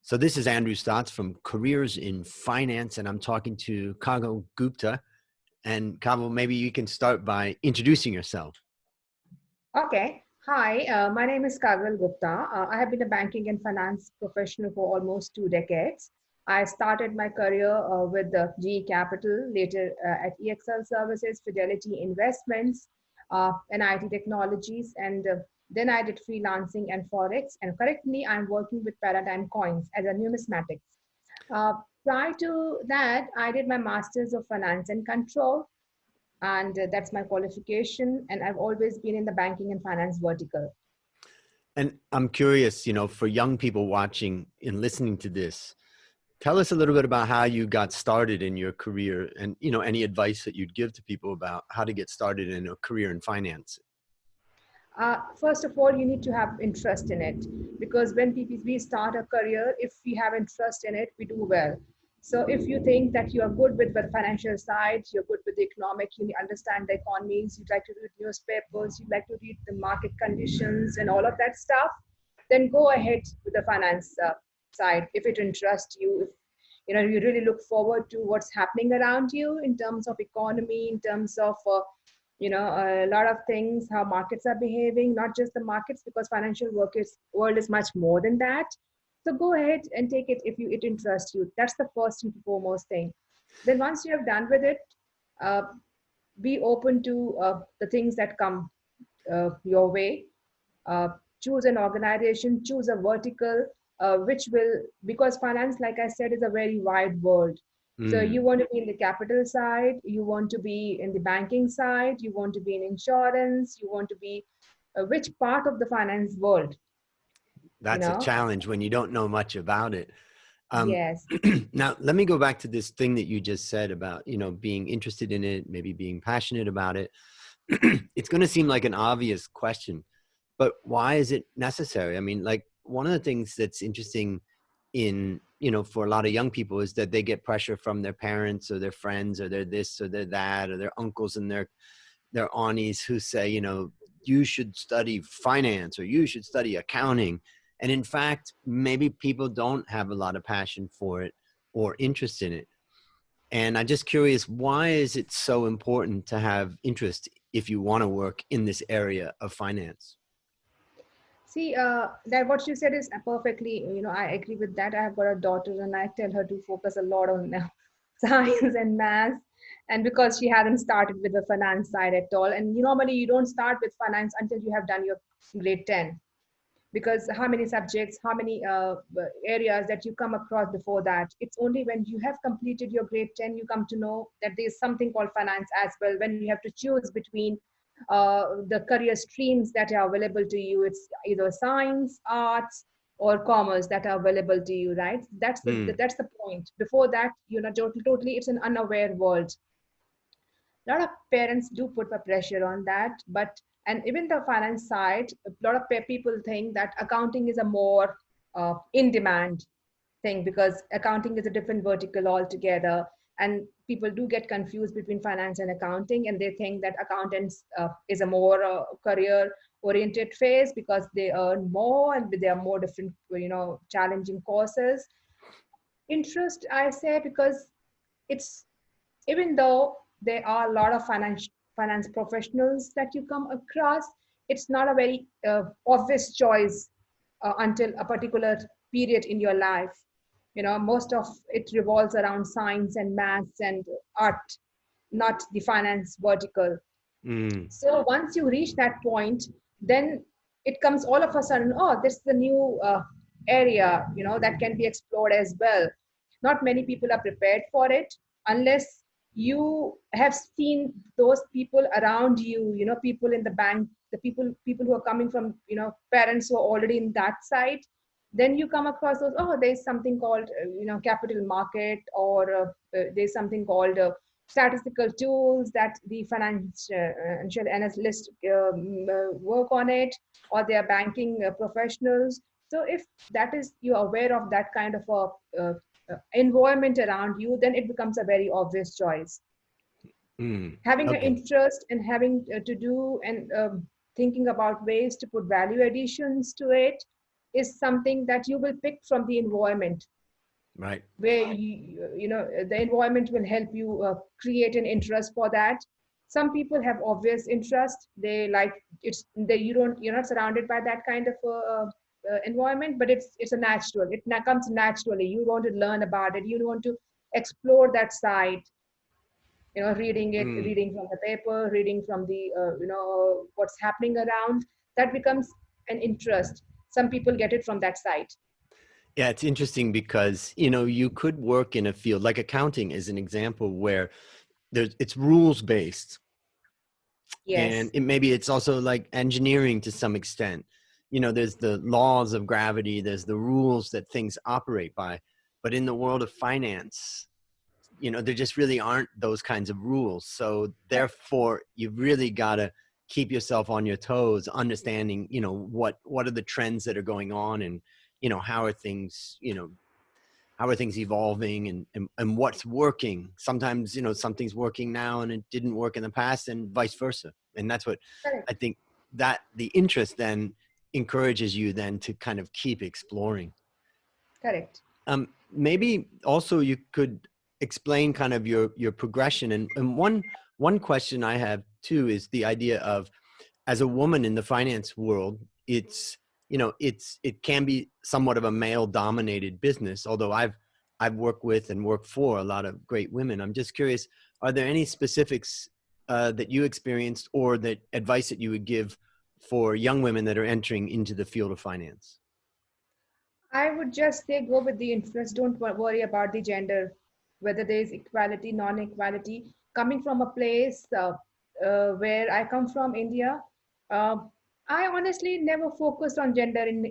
So this is Andrew Stotts from Careers in Finance, and I'm talking to Kagal Gupta. And Kagal, maybe you can start by introducing yourself. Okay. Hi, my name is Kagal Gupta. I have been a banking and finance professional for almost 2 decades. I started my career with the GE Capital, later at EXL Services, Fidelity Investments, and IT Technologies, and then I did freelancing and forex. And currently, I'm working with Paradigm Coins as a numismatics. Uh, Prior to that, I did my Masters of Finance and Control, and that's my qualification. And I've always been in the banking and finance vertical. And I'm curious, for young people watching and listening to this, tell us a little bit about how you got started in your career and, any advice that you'd give to people about how to get started in a career in finance. First of all, you need to have interest in it, because when we start a career, if we have interest in it, we do well. So if you think that you are good with the financial side, you're good with the economic, you understand the economies, you'd like to read newspapers, you'd like to read the market conditions and all of that stuff, then go ahead with the finance side. If it interests you, if you really look forward to what's happening around you in terms of economy, in terms of a lot of things, how markets are behaving, not just the markets, because financial world is much more than that. So go ahead and take it if it interests you. That's the first and foremost thing. Then once you have done with it, uh, be open to the things that come your way. uh, Choose an organization, choose a vertical, which will, because finance, like I said, is a very wide world. So you Mm, want to be in the capital side, you want to be in the banking side, you want to be in insurance, you want to be which part of the finance world, you that's a know? challenge when you don't know much about it. Um, Yes. Now, let me go back to this thing that you just said about, being interested in it, maybe being passionate about it. It's going to seem like an obvious question, but why is it necessary? I mean, like one of the things that's interesting in, for a lot of young people is that they get pressure from their parents or their friends or their this or their that or their uncles and their aunties who say, you should study finance or you should study accounting. And in fact, maybe people don't have a lot of passion for it or interest in it. And I'm just curious, why is it so important to have interest if you want to work in this area of finance? See, that what you said is perfectly, I agree with that. I have got a daughter and I tell her to focus a lot on science and math. And because she hasn't started with the finance side at all. And normally you don't start with finance until you have done your grade 10. Because how many subjects, how many areas that you come across before that? It's only when you have completed your grade 10, you come to know that there's something called finance as well, when you have to choose between the career streams that are available to you. It's either science, arts, or commerce that are available to you, right? Hmm. That's the point. Before that, totally it's an unaware world. A lot of parents do put a pressure on that, but and even the finance side, a lot of people think that accounting is a more in demand thing, because accounting is a different vertical altogether, and people do get confused between finance and accounting, and they think that accountants is a more career oriented phase because they earn more and they are more different, challenging courses. Interest, I say, because it's, even though there are a lot of finance professionals that you come across, it's not a very obvious choice until a particular period in your life. Most of it revolves around science and maths and art, not the finance vertical. Mm. So once you reach that point, then it comes all of a sudden, oh, this is the new area, that can be explored as well. Not many people are prepared for it unless you have seen those people around you, people in the bank, the people who are coming from, parents who are already in that side. Then you come across those, oh, there's something called, capital market, or there's something called statistical tools that the financial analysts work on it, or they are banking professionals. So if that is, you're aware of that kind of environment around you, then it becomes a very obvious choice. Mm. Having an Okay. interest and having to do and thinking about ways to put value additions to it, is something that you will pick from the environment, Right. where the environment will help you create an interest for that. Some people have obvious interest, they like it's they you're not surrounded by that kind of environment, but it's a natural, comes naturally. You want to learn about it, you want to explore that side, Mm. reading from the paper, reading from the what's happening around. That becomes an interest. Some people get it from that side. Yeah, it's interesting because, you could work in a field like accounting is an example where it's rules based, and Yes, maybe it's also like engineering to some extent. There's the laws of gravity, there's the rules that things operate by. But in the world of finance, there just really aren't those kinds of rules. So correct, therefore, you've really got to keep yourself on your toes, understanding, what are the trends that are going on, and how are things, how are things evolving, and what's working. Sometimes, something's working now and it didn't work in the past, and vice versa. And that's what correct, I think, that the interest then encourages you then to kind of keep exploring. correct. Maybe also you could explain kind of your progression. And one question I have too is the idea of, as a woman in the finance world, it can be somewhat of a male dominated business. Although I've worked with and worked for a lot of great women. I'm just curious, are there any specifics that you experienced, or that advice that you would give for young women that are entering into the field of finance? I would just say go with the interest. Don't worry about the gender, whether there is equality, non-equality. Coming from a place where I come from, India, uh, I honestly never focused on gender in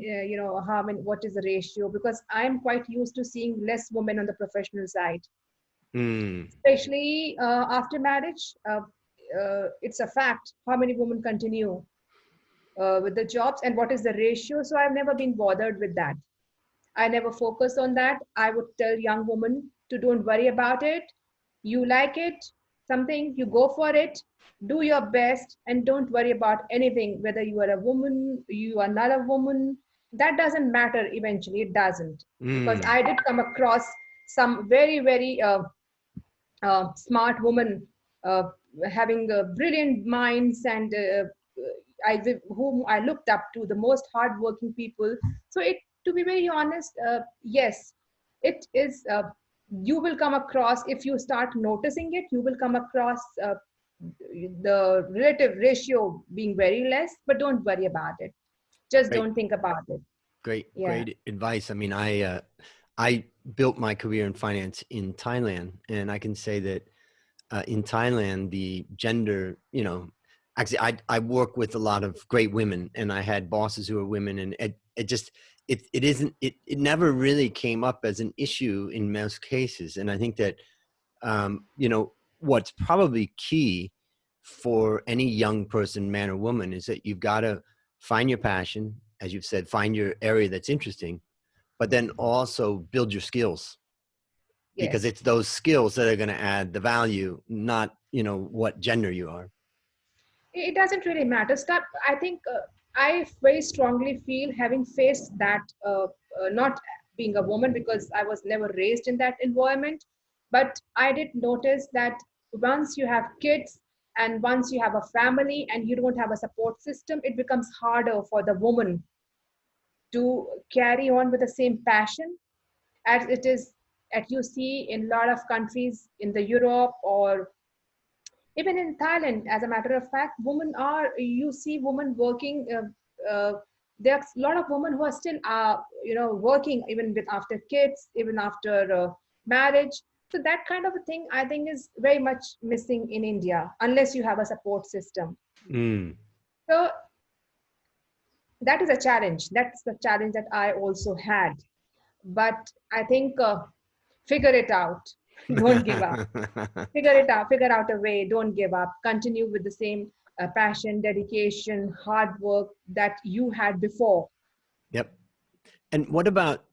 how many, what is the ratio, because I'm quite used to seeing less women on the professional side, Hmm. especially after marriage. It's a fact how many women continue with the jobs and what is the ratio. So I've never been bothered with that. I never focus on that. I would tell young women to don't worry about it. You like it, something, you go for it, do your best, and don't worry about anything, whether you are a woman, you are not a woman. That doesn't matter eventually, it doesn't. Because Hmm. I did come across some very, very smart women uh, having brilliant minds, and whom I looked up to, the most hardworking people. So it, to be very honest, yes, it is. You will come across, if you start noticing it, you will come across the relative ratio being very less. But don't worry about it. Just Great. don't think about it. Yeah. Great advice. I mean, I built my career in finance in Thailand, and I can say that in Thailand, the gender, actually, I work with a lot of great women, and I had bosses who were women, and it just it isn't it never really came up as an issue in most cases. And I think that what's probably key for any young person, man or woman, is that you've got to find your passion, as you've said, find your area that's interesting, but then also build your skills, because Yes. it's those skills that are going to add the value, not, what gender you are. It doesn't really matter. Start. I think I very strongly feel, having faced that, not being a woman, because I was never raised in that environment, but I did notice that once you have kids and once you have a family and you don't have a support system, it becomes harder for the woman to carry on with the same passion as it is, at you see in a lot of countries in the Europe, or even in Thailand. As a matter of fact, women are, you see women working. There's a lot of women who are still, working even with after kids, even after marriage. So that kind of a thing, I think, is very much missing in India, unless you have a support system. Mm. So that is a challenge. That's the challenge that I also had. But I think figure it out. Don't give up. Figure out a way. Don't give up. Continue with the same passion, dedication, hard work that you had before. Yep. And what about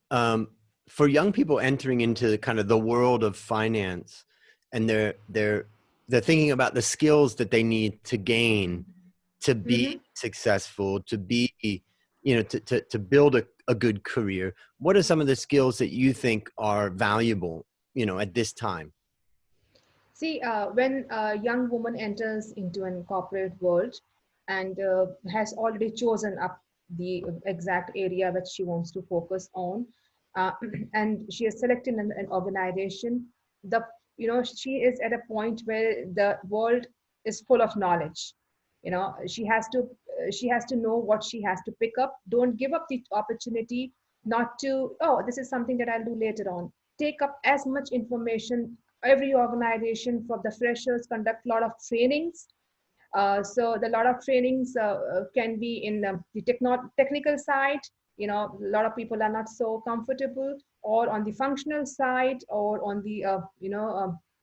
for young people entering into kind of the world of finance, and they're thinking about the skills that they need to gain to be Hmm. successful, to be, to build a good career, what are some of the skills that you think are valuable, at this time? See, when a young woman enters into an corporate world and has already chosen up the exact area which she wants to focus on, uh, and she is selected in an organization, the she is at a point where the world is full of knowledge. She has to know what she has to pick up. Don't give up the opportunity not to, oh, this is something that I'll do later on. Take up as much information. Every organization for the freshers conduct a lot of trainings. So the lot of trainings can be in the technical side. A lot of people are not so comfortable, or on the functional side, or on the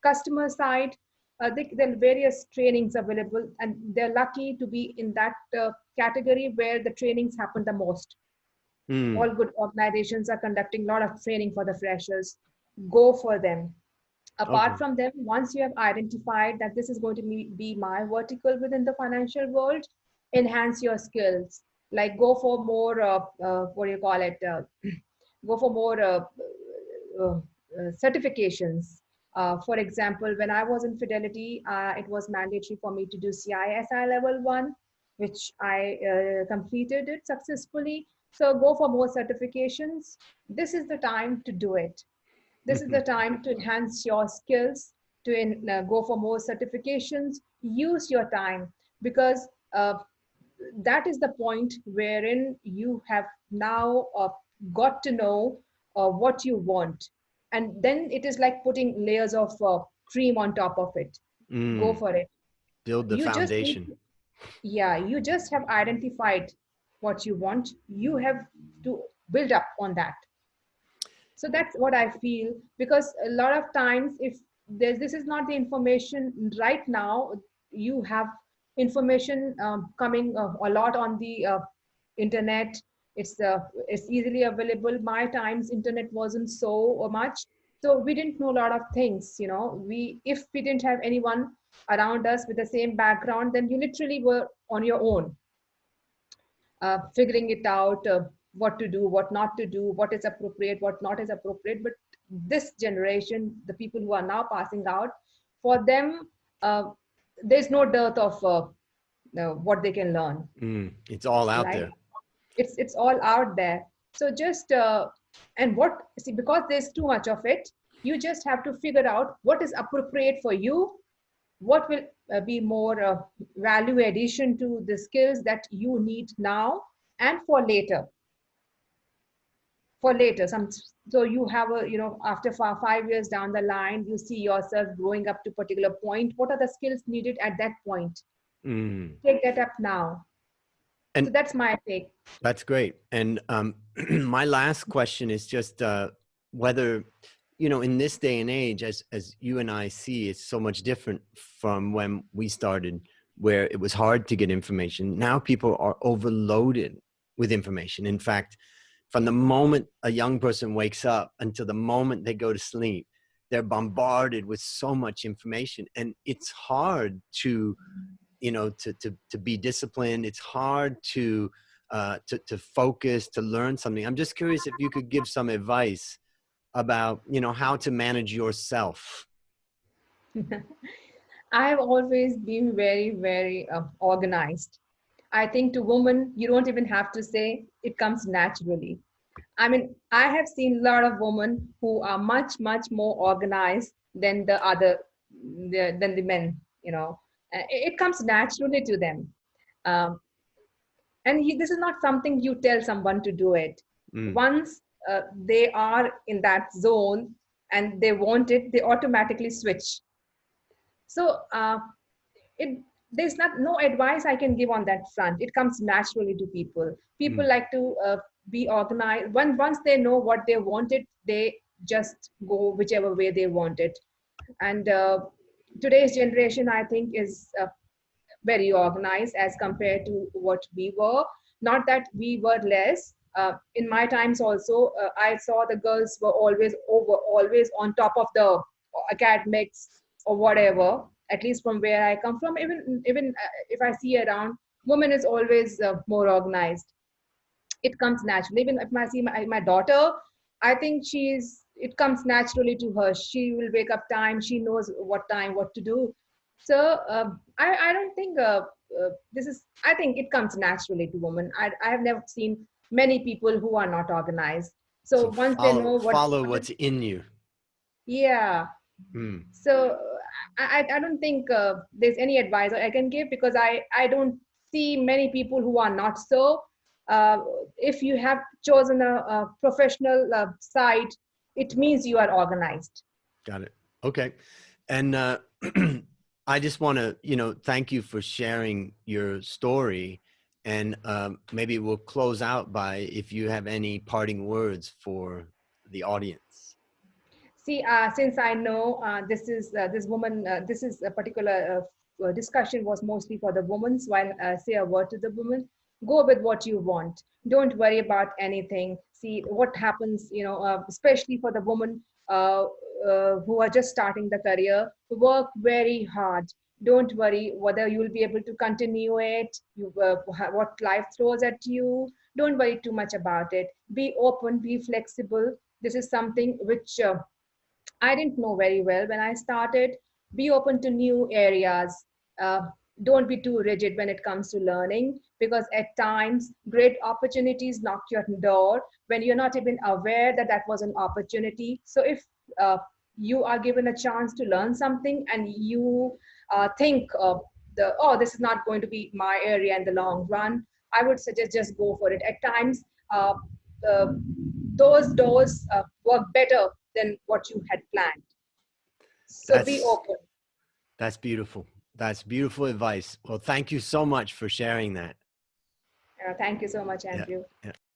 customer side. There are various trainings available, and they're lucky to be in that category where the trainings happen the most. Mm, All good organizations are conducting a lot of training for the freshers. Go for them. Apart okay. from them, once you have identified that this is going to be my vertical within the financial world, enhance your skills. Like go for more, what do you call it? Go for more certifications. For example, when I was in Fidelity, it was mandatory for me to do CISI level 1, which I completed it successfully. So go for more certifications. This is the time to do it. This is the time to enhance your skills, to go for more certifications. Use your time, because that is the point wherein you have now got to know what you want. And then it is like putting layers of cream on top of it. Go Mm, for it. build the You just need foundation. to, yeah, you just have identified what you want. You have to build up on that. So that's what I feel, because a lot of times, if this is not the information right now, you have information coming a lot on the internet. It's easily available. My times internet wasn't so much, so we didn't know a lot of things. We if we didn't have anyone around us with the same background, then you literally were on your own, figuring it out, what to do, what not to do, what is appropriate, what not is appropriate. But this generation, the people who are now passing out, for them, uh, there's no dearth of what they can learn, It's all out right? there. It's all out there. So just and what see, because there's too much of it, you just have to figure out what is appropriate for you, what will be more value addition to the skills that you need now and for later some. So you have a, after 5 years down the line, you see yourself growing up to a particular point. What are the skills needed at that point? Mm. Take that up now. So And that's my take. that's great. And my last question is just whether, in this day and age, as you and I see, it's so much different from when we started, where it was hard to get information. Now people are overloaded with information. In fact, from the moment a young person wakes up until the moment they go to sleep, they're bombarded with so much information, and it's hard to to be disciplined. It's hard to focus, to learn something. I'm just curious if you could give some advice about how to manage yourself. I have always been very, very organized. I think to women, you don't even have to say, it comes naturally. I mean, I have seen a lot of women who are much, much more organized than than the men. It comes naturally to them. Um, and this is not something you tell someone to do it. Mm, Once they are in that zone and they want it, they automatically switch. So it there's not no advice I can give on that front. It comes naturally to people. People mm, like to be organized. Once they know what they wanted, they just go whichever way they want it. And today's generation, I think, is very organized as compared to what we were. Not that we were less. In my times also, I saw the girls were always on top of the academics or whatever. At least from where I come from, even if I see around, women is always more organized. It comes naturally. Even if I see my daughter, I think it comes naturally to her. She will wake up time. She knows what time, what to do. So I don't think I think it comes naturally to women. I have never seen many people who are not organized. So So once they know follow what what's in you. yeah. Mm, So I don't think there's any advice I can give, because I don't see many people who are not so. Uh, if you have chosen a professional side, it means you are organized. got it. Okay. And I just want to, thank you for sharing your story. And maybe we'll close out by if you have any parting words for the audience. See, since I know this woman, this is a particular discussion was mostly for the women, so I'll say a word to the woman. Go with what you want. Don't worry about anything. See what happens, especially for the women who are just starting the career. Work very hard. Don't worry whether you will be able to continue it, what life throws at you. Don't worry too much about it. Be open, be flexible. This is something which I didn't know very well when I started. Be open to new areas. Uh, don't be too rigid when it comes to learning, because at times great opportunities knock your door when you're not even aware that that was an opportunity. So if uh, you are given a chance to learn something and you think this is not going to be my area in the long run, I would suggest just go for it. At times, uh, uh, those doors work better than what you had planned. So be That's open. that's beautiful. That's beautiful advice. Well, thank you so much for sharing that. Thank you so much, Yeah. Andrew. Yeah.